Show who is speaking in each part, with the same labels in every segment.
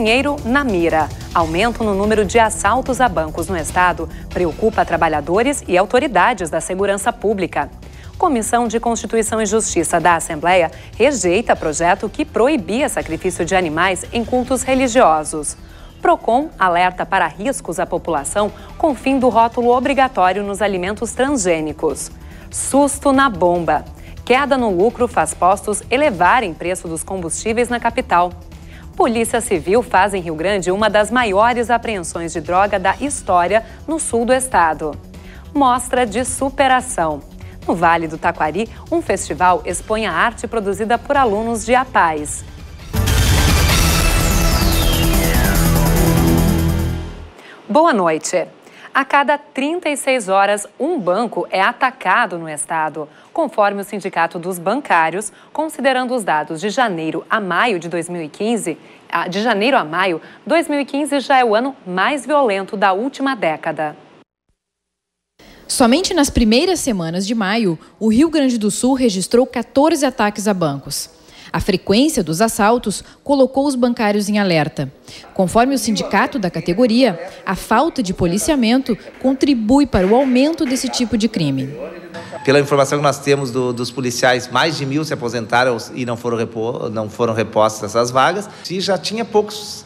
Speaker 1: Dinheiro na mira. Aumento no número de assaltos a bancos no estado preocupa trabalhadores e autoridades da segurança pública. Comissão de Constituição e Justiça da Assembleia rejeita projeto que proibia sacrifício de animais em cultos religiosos. Procon alerta para riscos à população com fim do rótulo obrigatório nos alimentos transgênicos. Susto na bomba. Queda no lucro faz postos elevarem preço dos combustíveis na capital. Polícia Civil faz em Rio Grande uma das maiores apreensões de droga da história no sul do estado. Mostra de superação. No Vale do Taquari, um festival expõe a arte produzida por alunos de APAES. Boa noite. A cada 36 horas, um banco é atacado no estado. Conforme o Sindicato dos Bancários, considerando os dados de janeiro a maio de 2015, 2015 já é o ano mais violento da última década.
Speaker 2: Somente nas primeiras semanas de maio, o Rio Grande do Sul registrou 14 ataques a bancos. A frequência dos assaltos colocou os bancários em alerta. Conforme o sindicato da categoria, a falta de policiamento contribui para o aumento desse tipo de crime.
Speaker 3: Pela informação que nós temos dos policiais, mais de 1.000 se aposentaram e não foram repostas essas vagas. E já tinha poucos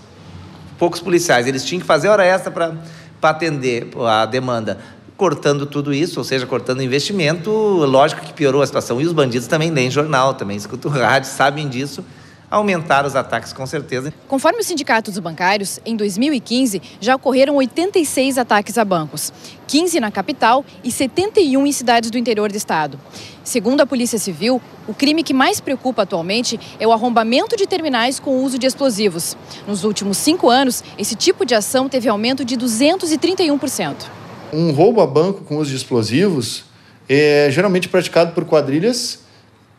Speaker 3: policiais, eles tinham que fazer hora extra para atender a demanda. Cortando tudo isso, ou seja, cortando o investimento, lógico que piorou a situação. E os bandidos também leem jornal, também escutam rádio, sabem disso. Aumentaram os ataques, com certeza.
Speaker 2: Conforme o Sindicato dos Bancários, em 2015 já ocorreram 86 ataques a bancos, 15 na capital e 71 em cidades do interior do estado. Segundo a Polícia Civil, o crime que mais preocupa atualmente é o arrombamento de terminais com o uso de explosivos. Nos últimos 5 anos, esse tipo de ação teve aumento de 231%.
Speaker 4: Um roubo a banco com uso de explosivos é geralmente praticado por quadrilhas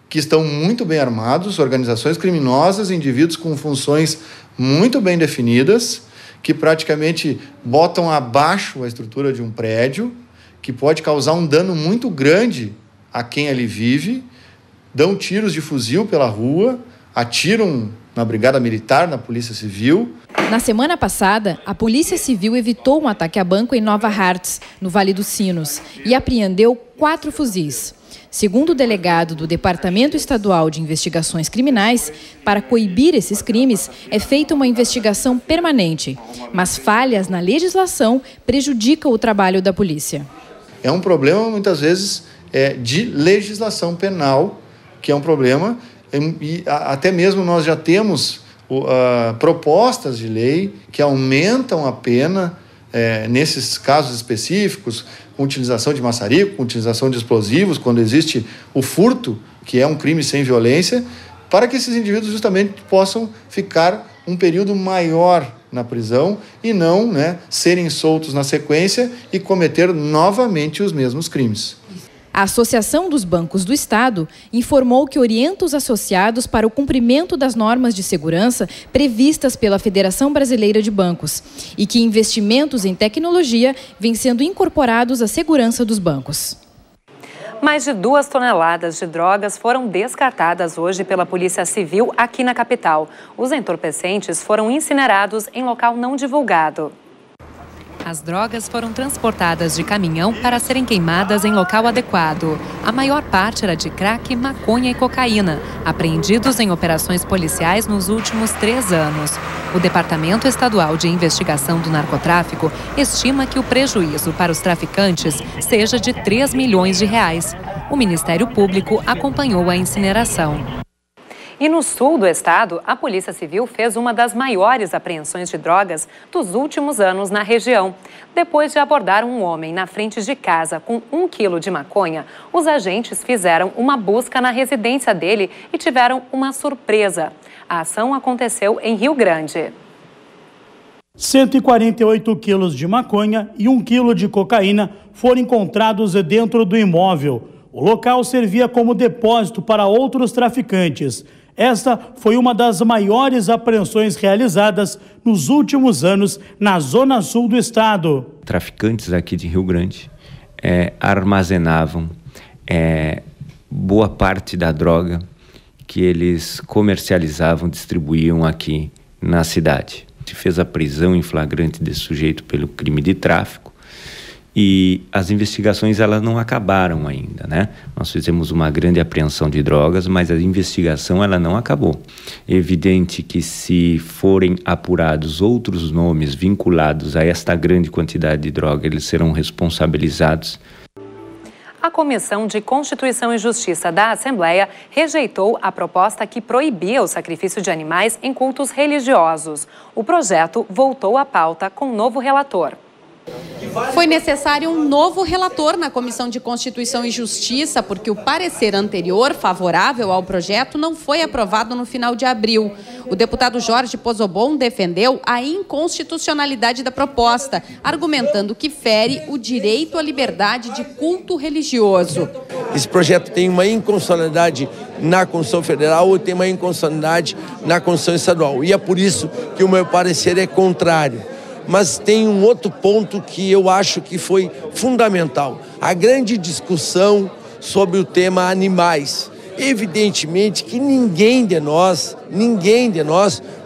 Speaker 4: que estão muito bem armados, organizações criminosas, indivíduos com funções muito bem definidas, que praticamente botam abaixo a estrutura de um prédio, que pode causar um dano muito grande a quem ali vive, dão tiros de fuzil pela rua, atiram na Brigada Militar, na Polícia Civil.
Speaker 2: Na semana passada, a Polícia Civil evitou um ataque a banco em Nova Hartz, no Vale dos Sinos, e apreendeu 4 fuzis. Segundo o delegado do Departamento Estadual de Investigações Criminais, para coibir esses crimes é feita uma investigação permanente, mas falhas na legislação prejudicam o trabalho da polícia.
Speaker 4: É um problema, muitas vezes, de legislação penal, que é um problema, e até mesmo nós já temos propostas de lei que aumentam a pena nesses casos específicos, com utilização de maçarico, com utilização de explosivos, quando existe o furto, que é um crime sem violência, para que esses indivíduos justamente possam ficar um período maior na prisão e não serem soltos na sequência e cometer novamente os mesmos crimes.
Speaker 2: A Associação dos Bancos do Estado informou que orienta os associados para o cumprimento das normas de segurança previstas pela Federação Brasileira de Bancos e que investimentos em tecnologia vêm sendo incorporados à segurança dos bancos.
Speaker 1: Mais de 2 toneladas de drogas foram descartadas hoje pela Polícia Civil aqui na capital. Os entorpecentes foram incinerados em local não divulgado. As drogas foram transportadas de caminhão para serem queimadas em local adequado. A maior parte era de crack, maconha e cocaína, apreendidos em operações policiais nos últimos 3 anos. O Departamento Estadual de Investigação do Narcotráfico estima que o prejuízo para os traficantes seja de 3 milhões de reais. O Ministério Público acompanhou a incineração. E no sul do estado, a Polícia Civil fez uma das maiores apreensões de drogas dos últimos anos na região. Depois de abordar um homem na frente de casa com 1 quilo de maconha, os agentes fizeram uma busca na residência dele e tiveram uma surpresa. A ação aconteceu em Rio Grande.
Speaker 5: 148 quilos de maconha e 1 quilo de cocaína foram encontrados dentro do imóvel. O local servia como depósito para outros traficantes. Esta foi uma das maiores apreensões realizadas nos últimos anos na zona sul do estado.
Speaker 6: Traficantes aqui de Rio Grande armazenavam boa parte da droga que eles comercializavam, distribuíam aqui na cidade. se fez a prisão em flagrante desse sujeito pelo crime de tráfico. E as investigações elas não acabaram ainda, né? Nós fizemos uma grande apreensão de drogas, mas a investigação ela não acabou. É evidente que se forem apurados outros nomes vinculados a esta grande quantidade de droga, eles serão responsabilizados.
Speaker 1: A Comissão de Constituição e Justiça da Assembleia rejeitou a proposta que proibia o sacrifício de animais em cultos religiosos. O projeto voltou à pauta com novo relator.
Speaker 7: Foi necessário um novo relator na Comissão de Constituição e Justiça, porque o parecer anterior, favorável ao projeto, não foi aprovado no final de abril. O deputado Jorge Pozobon defendeu a inconstitucionalidade da proposta, argumentando que fere o direito à liberdade de culto religioso.
Speaker 8: Esse projeto tem uma inconstitucionalidade na Constituição Federal e tem uma inconstitucionalidade na Constituição Estadual. E é por isso que o meu parecer é contrário. Mas tem um outro ponto que eu acho que foi fundamental. A grande discussão sobre o tema animais. Evidentemente que ninguém de nós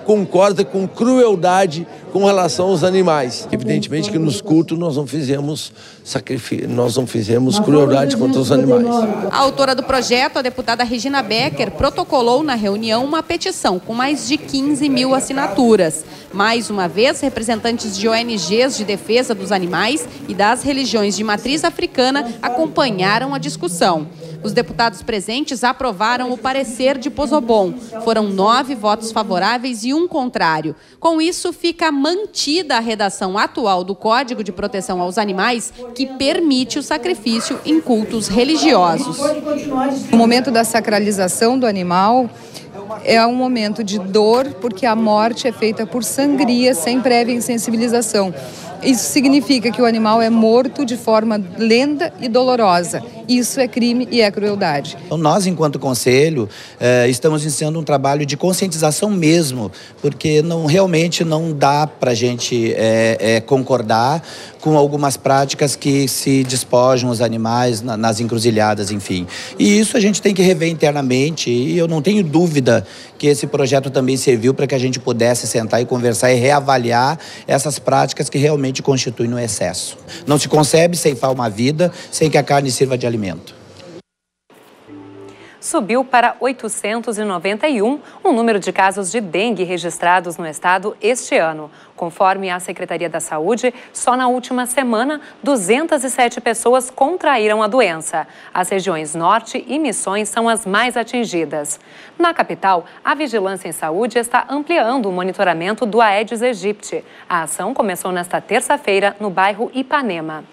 Speaker 8: concorda com crueldade com relação aos animais. Evidentemente que nos cultos nós não fizemos sacrifício, nós não fizemos crueldade contra os animais.
Speaker 7: A autora do projeto, a deputada Regina Becker, protocolou na reunião uma petição com mais de 15 mil assinaturas. Mais uma vez, representantes de ONGs de defesa dos animais e das religiões de matriz africana acompanharam a discussão. Os deputados presentes aprovaram o parecer de Pozobon. Foram 9 votos favoráveis e 1 contrário. Com isso, fica mantida a redação atual do Código de Proteção aos Animais, que permite o sacrifício em cultos religiosos.
Speaker 9: O momento da sacralização do animal é um momento de dor, porque a morte é feita por sangria sem prévia insensibilização. Isso significa que o animal é morto de forma lenta e dolorosa. Isso é crime e é crueldade.
Speaker 10: Então, nós, enquanto Conselho, estamos iniciando um trabalho de conscientização mesmo, porque realmente não dá para a gente concordar com algumas práticas que se despojam os animais nas encruzilhadas, enfim. E isso a gente tem que rever internamente, e eu não tenho dúvida que esse projeto também serviu para que a gente pudesse sentar e conversar e reavaliar essas práticas que realmente constituem um excesso. Não se concebe ceifar uma vida sem que a carne sirva de alimento.
Speaker 1: Subiu para 891 o número de casos de dengue registrados no estado este ano. Conforme a Secretaria da Saúde, só na última semana, 207 pessoas contraíram a doença. As regiões Norte e Missões são as mais atingidas. Na capital, a Vigilância em Saúde está ampliando o monitoramento do Aedes aegypti. A ação começou nesta terça-feira no bairro Ipanema.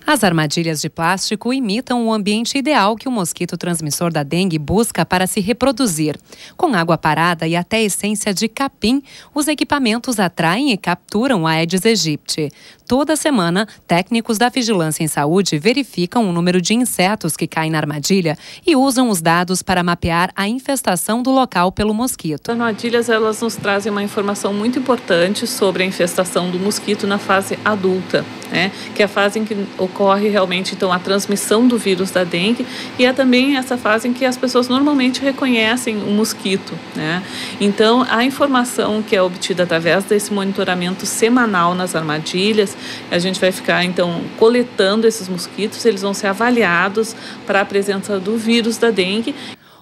Speaker 1: As armadilhas de plástico imitam o ambiente ideal que o mosquito transmissor da dengue busca para se reproduzir. Com água parada e até essência de capim, os equipamentos atraem e capturam a Aedes aegypti. Toda semana, técnicos da Vigilância em Saúde verificam o número de insetos que caem na armadilha e usam os dados para mapear a infestação do local pelo mosquito.
Speaker 11: As armadilhas elas nos trazem uma informação muito importante sobre a infestação do mosquito na fase adulta, né? Que é a fase em que ocorre realmente então a transmissão do vírus da dengue, e é também essa fase em que as pessoas normalmente reconhecem o mosquito, né? Então, a informação que é obtida através desse monitoramento semanal nas armadilhas, a gente vai ficar então coletando esses mosquitos, eles vão ser avaliados para a presença do vírus da dengue.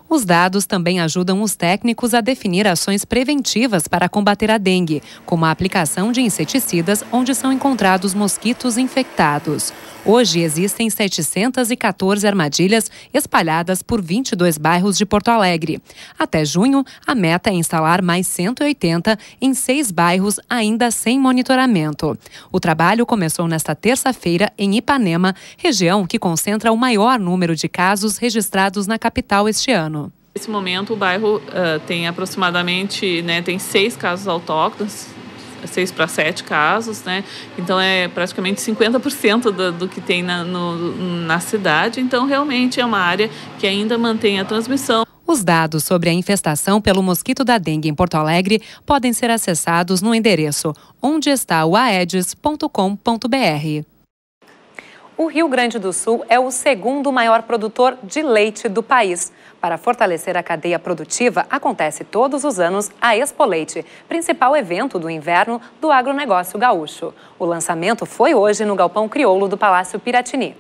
Speaker 1: Os dados também ajudam os técnicos a definir ações preventivas para combater a dengue, como a aplicação de inseticidas onde são encontrados mosquitos infectados. Hoje existem 714 armadilhas espalhadas por 22 bairros de Porto Alegre. Até junho, a meta é instalar mais 180 em 6 bairros ainda sem monitoramento. O trabalho começou nesta terça-feira em Ipanema, região que concentra o maior número de casos registrados na capital este ano.
Speaker 11: Nesse momento, o bairro tem aproximadamente, tem 6 casos autóctones, 6 para 7 casos, né? Então é praticamente 50% do que tem na cidade. Então realmente é uma área que ainda mantém a transmissão.
Speaker 1: Os dados sobre a infestação pelo mosquito da dengue em Porto Alegre podem ser acessados no endereço ondeestauaedes.com.br. O Rio Grande do Sul é o segundo maior produtor de leite do país. Para fortalecer a cadeia produtiva, acontece todos os anos a Expo Leite, principal evento do inverno do agronegócio gaúcho. O lançamento foi hoje no Galpão Crioulo do Palácio Piratini.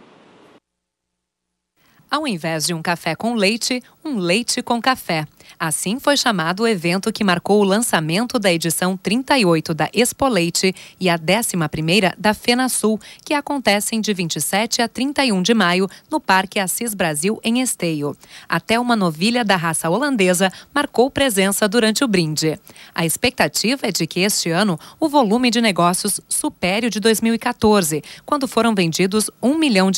Speaker 1: Ao invés de um café com leite, um leite com café. Assim foi chamado o evento que marcou o lançamento da edição 38 da Expo Leite e a 11ª da FenaSul, que acontecem de 27 a 31 de maio no Parque Assis Brasil, em Esteio. Até uma novilha da raça holandesa marcou presença durante o brinde. A expectativa é de que este ano o volume de negócios supere o de 2014, quando foram vendidos R$ 1 milhão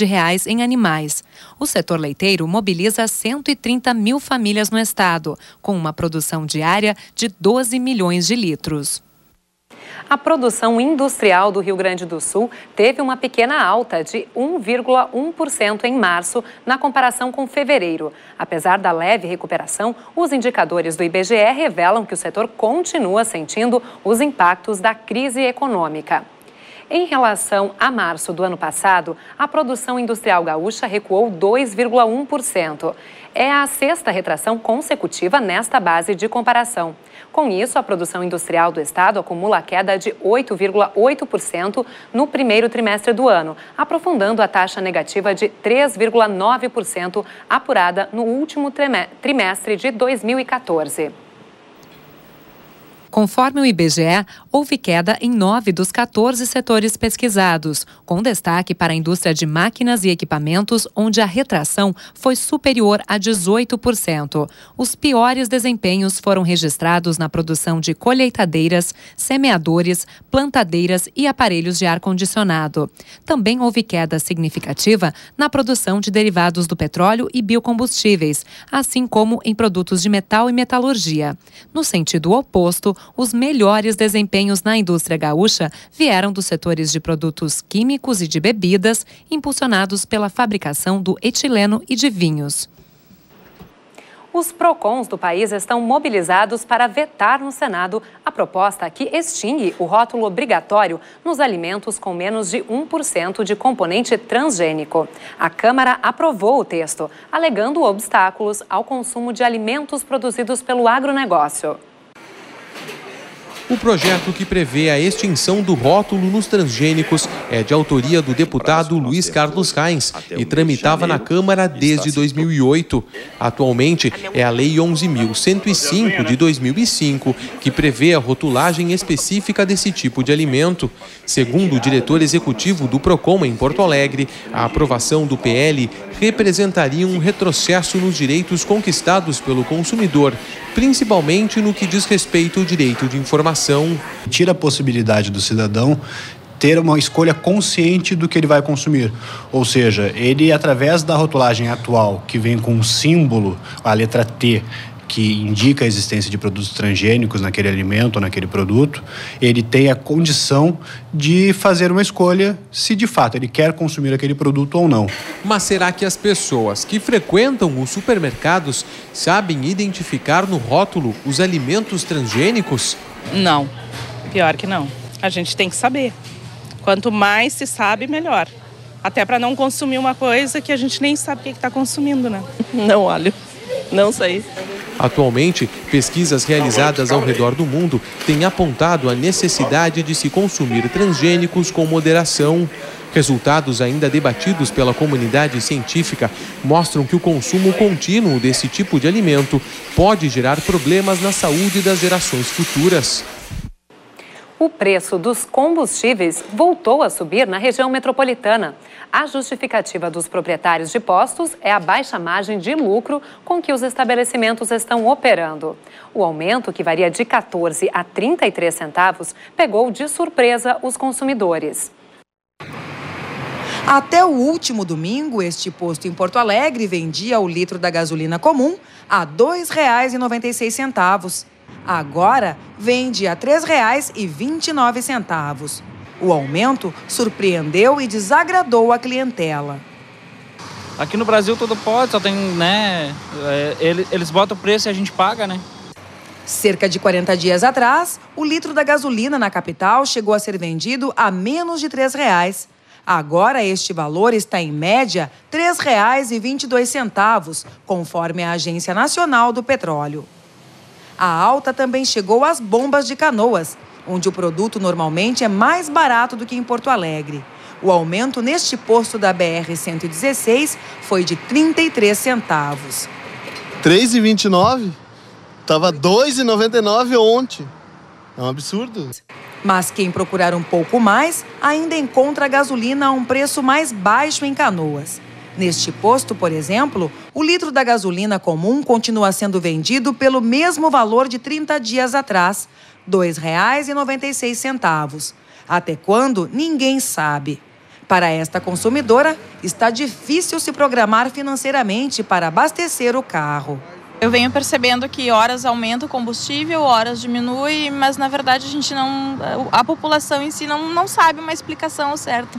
Speaker 1: em animais. O setor leiteiro mobiliza 130 mil famílias no estado, com uma produção diária de 12 milhões de litros. A produção industrial do Rio Grande do Sul teve uma pequena alta de 1,1% em março, na comparação com fevereiro. Apesar da leve recuperação, os indicadores do IBGE revelam que o setor continua sentindo os impactos da crise econômica. Em relação a março do ano passado, a produção industrial gaúcha recuou 2,1%. É a 6ª retração consecutiva nesta base de comparação. Com isso, a produção industrial do estado acumula queda de 8,8% no primeiro trimestre do ano, aprofundando a taxa negativa de 3,9% apurada no último trimestre de 2014. Conforme o IBGE, houve queda em 9 dos 14 setores pesquisados, com destaque para a indústria de máquinas e equipamentos, onde a retração foi superior a 18%. Os piores desempenhos foram registrados na produção de colheitadeiras, semeadores, plantadeiras e aparelhos de ar-condicionado. Também houve queda significativa na produção de derivados do petróleo e biocombustíveis, assim como em produtos de metal e metalurgia. No sentido oposto, os melhores desempenhos na indústria gaúcha vieram dos setores de produtos químicos e de bebidas, impulsionados pela fabricação do etileno e de vinhos. Os PROCONs do país estão mobilizados para vetar no Senado a proposta que extingue o rótulo obrigatório nos alimentos com menos de 1% de componente transgênico. A Câmara aprovou o texto, alegando obstáculos ao consumo de alimentos produzidos pelo agronegócio.
Speaker 12: O projeto que prevê a extinção do rótulo nos transgênicos é de autoria do deputado Luiz Carlos Reins e tramitava na Câmara desde 2008. Atualmente, é a Lei 11.105 de 2005 que prevê a rotulagem específica desse tipo de alimento. Segundo o diretor executivo do PROCON em Porto Alegre, a aprovação do PL representaria um retrocesso nos direitos conquistados pelo consumidor, principalmente no que diz respeito ao direito de informação.
Speaker 13: Tira a possibilidade do cidadão ter uma escolha consciente do que ele vai consumir. Ou seja, ele, através da rotulagem atual, que vem com um símbolo, a letra T, que indica a existência de produtos transgênicos naquele alimento ou naquele produto, ele tem a condição de fazer uma escolha se de fato ele quer consumir aquele produto ou não.
Speaker 12: Mas será que as pessoas que frequentam os supermercados sabem identificar no rótulo os alimentos transgênicos?
Speaker 14: Não, pior que não. A gente tem que saber. Quanto mais se sabe, melhor. Até para não consumir uma coisa que a gente nem sabe o que está consumindo, né? Não olho, não sei.
Speaker 12: Atualmente, pesquisas realizadas ao redor do mundo têm apontado a necessidade de se consumir transgênicos com moderação. Resultados ainda debatidos pela comunidade científica mostram que o consumo contínuo desse tipo de alimento pode gerar problemas na saúde das gerações futuras.
Speaker 1: O preço dos combustíveis voltou a subir na região metropolitana. A justificativa dos proprietários de postos é a baixa margem de lucro com que os estabelecimentos estão operando. O aumento, que varia de 14 a 33 centavos, pegou de surpresa os consumidores.
Speaker 15: Até o último domingo, este posto em Porto Alegre vendia o litro da gasolina comum a R$ 2,96. Agora vende a R$ 3,29. O aumento surpreendeu e desagradou a clientela.
Speaker 16: Aqui no Brasil tudo pode, só tem, né? Eles botam o preço e a gente paga, né?
Speaker 15: Cerca de 40 dias atrás, o litro da gasolina na capital chegou a ser vendido a menos de R$ 3. Agora, este valor está em média R$ 3,22, conforme a Agência Nacional do Petróleo. A alta também chegou às bombas de Canoas, onde o produto normalmente é mais barato do que em Porto Alegre. O aumento neste posto da BR-116 foi de 33 centavos.
Speaker 17: R$ 3,29? Estava R$ 2,99 ontem. É um absurdo.
Speaker 15: Mas quem procurar um pouco mais ainda encontra a gasolina a um preço mais baixo em Canoas. Neste posto, por exemplo, o litro da gasolina comum continua sendo vendido pelo mesmo valor de 30 dias atrás, R$ 2,96. Até quando, ninguém sabe. Para esta consumidora, está difícil se programar financeiramente para abastecer o carro.
Speaker 18: Eu venho percebendo que horas aumenta o combustível, horas diminui, mas na verdade a população em si não sabe uma explicação certa.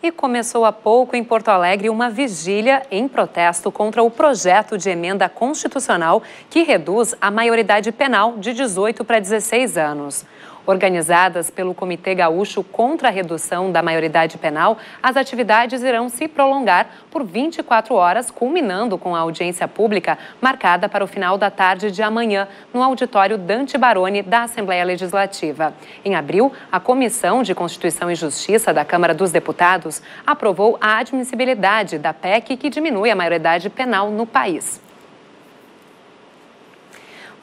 Speaker 1: E começou há pouco em Porto Alegre uma vigília em protesto contra o projeto de emenda constitucional que reduz a maioridade penal de 18 para 16 anos. Organizadas pelo Comitê Gaúcho contra a Redução da Maioridade Penal, as atividades irão se prolongar por 24 horas, culminando com a audiência pública marcada para o final da tarde de amanhã, no auditório Dante Baroni da Assembleia Legislativa. Em abril, a Comissão de Constituição e Justiça da Câmara dos Deputados aprovou a admissibilidade da PEC que diminui a maioridade penal no país.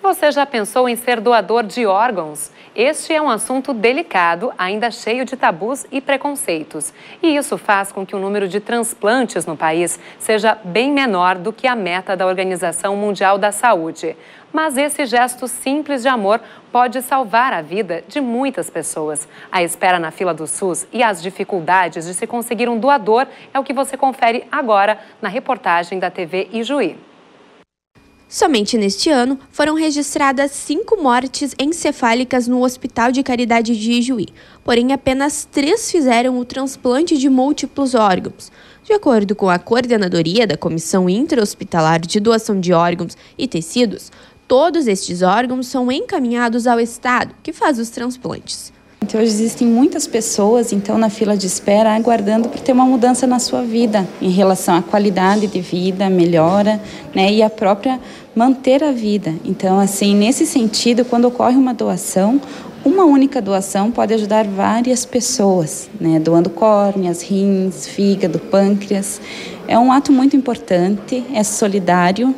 Speaker 1: Você já pensou em ser doador de órgãos? Este é um assunto delicado, ainda cheio de tabus e preconceitos. E isso faz com que o número de transplantes no país seja bem menor do que a meta da Organização Mundial da Saúde. Mas esse gesto simples de amor pode salvar a vida de muitas pessoas. A espera na fila do SUS e as dificuldades de se conseguir um doador é o que você confere agora na reportagem da TV Ijuí.
Speaker 19: Somente neste ano, foram registradas 5 mortes encefálicas no Hospital de Caridade de Ijuí, porém apenas 3 fizeram o transplante de múltiplos órgãos. De acordo com a coordenadoria da Comissão Intra-Hospitalar de Doação de Órgãos e Tecidos, todos estes órgãos são encaminhados ao Estado, que faz os transplantes.
Speaker 20: Então, hoje existem muitas pessoas na fila de espera aguardando por ter uma mudança na sua vida em relação à qualidade de vida, melhora, e a própria manter a vida. Então, nesse sentido, quando ocorre uma doação, uma única doação pode ajudar várias pessoas, doando córneas, rins, fígado, pâncreas. É um ato muito importante, é solidário,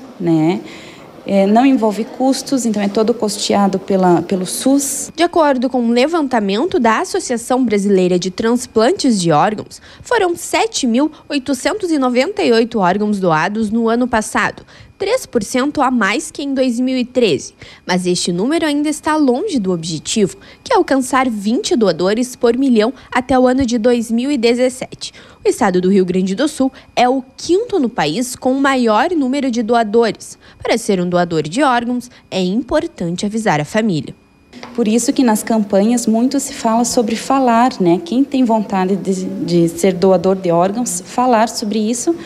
Speaker 20: não envolve custos, então é todo custeado pelo SUS.
Speaker 19: De acordo com um levantamento da Associação Brasileira de Transplantes de Órgãos, foram 7.898 órgãos doados no ano passado, 3% a mais que em 2013. Mas este número ainda está longe do objetivo, que é alcançar 20 doadores por milhão até o ano de 2017. O estado do Rio Grande do Sul é o 5º no país com o maior número de doadores. Para ser um doador de órgãos, é importante avisar a família.
Speaker 20: Por isso que nas campanhas muito se fala sobre falar, Quem tem vontade de ser doador de órgãos, falar sobre isso,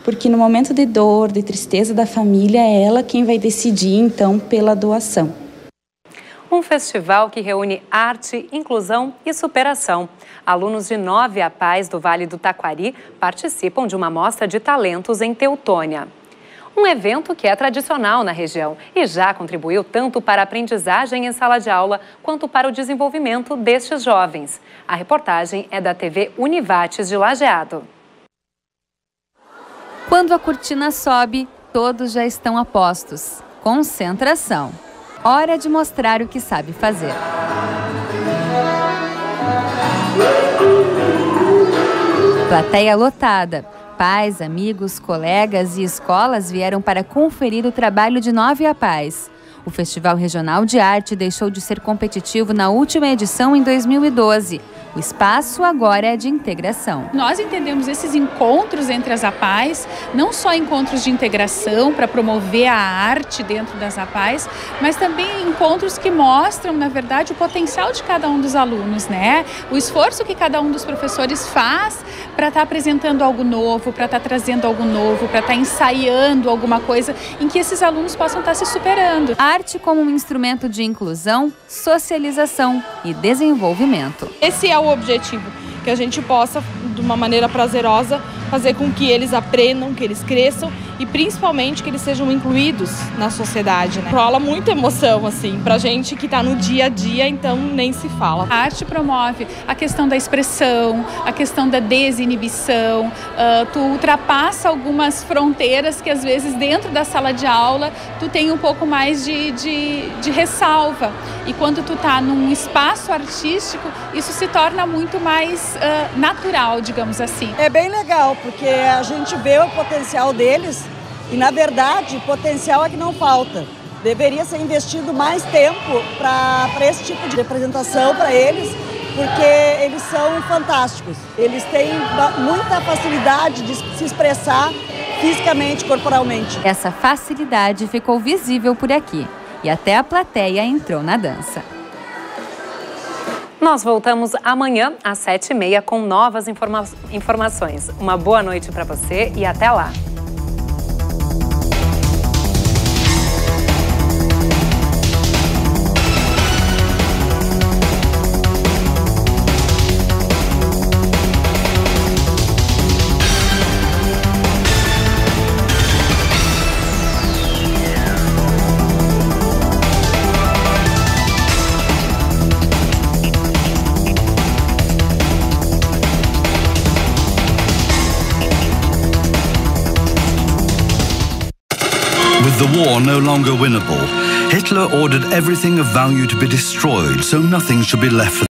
Speaker 20: porque no momento de dor, de tristeza da família, é ela quem vai decidir, então, pela doação.
Speaker 1: Um festival que reúne arte, inclusão e superação. Alunos de 9 APAES do Vale do Taquari participam de uma mostra de talentos em Teutônia. Um evento que é tradicional na região e já contribuiu tanto para a aprendizagem em sala de aula quanto para o desenvolvimento destes jovens. A reportagem é da TV Univates de Lajeado.
Speaker 21: Quando a cortina sobe, todos já estão a postos. Concentração. Hora de mostrar o que sabe fazer. Plateia lotada. Pais, amigos, colegas e escolas vieram para conferir o trabalho de 9 APAES. O Festival Regional de Arte deixou de ser competitivo na última edição em 2012. O espaço agora é de integração.
Speaker 22: Nós entendemos esses encontros entre as APAES, não só encontros de integração para promover a arte dentro das APAES, mas também encontros que mostram, na verdade, o potencial de cada um dos alunos, O esforço que cada um dos professores faz para estar apresentando algo novo, para estar trazendo algo novo, para estar ensaiando alguma coisa em que esses alunos possam estar se superando.
Speaker 21: Arte como um instrumento de inclusão, socialização e desenvolvimento.
Speaker 22: Esse é o objetivo.
Speaker 3: que a gente possa, de uma maneira prazerosa, fazer com que eles aprendam, que eles cresçam e principalmente que eles sejam incluídos na sociedade, né? Rola muita emoção, assim, pra gente que tá no dia a dia, então nem se fala.
Speaker 22: A arte promove a questão da expressão, a questão da desinibição, tu ultrapassa algumas fronteiras que às vezes dentro da sala de aula tu tem um pouco mais de ressalva. E quando tu tá num espaço artístico, isso se torna muito mais natural, digamos assim.
Speaker 4: É bem legal, porque a gente vê o potencial deles e, na verdade, o potencial é que não falta. Deveria ser investido mais tempo para esse tipo de representação para eles, porque eles são fantásticos. Eles têm muita facilidade de se expressar fisicamente, corporalmente.
Speaker 21: Essa facilidade ficou visível por aqui e até a plateia entrou na dança.
Speaker 1: Nós voltamos amanhã às 7h30 com novas informações. Uma boa noite para você e até lá!
Speaker 23: With the war no longer winnable, Hitler ordered everything of value to be destroyed, so nothing should be left for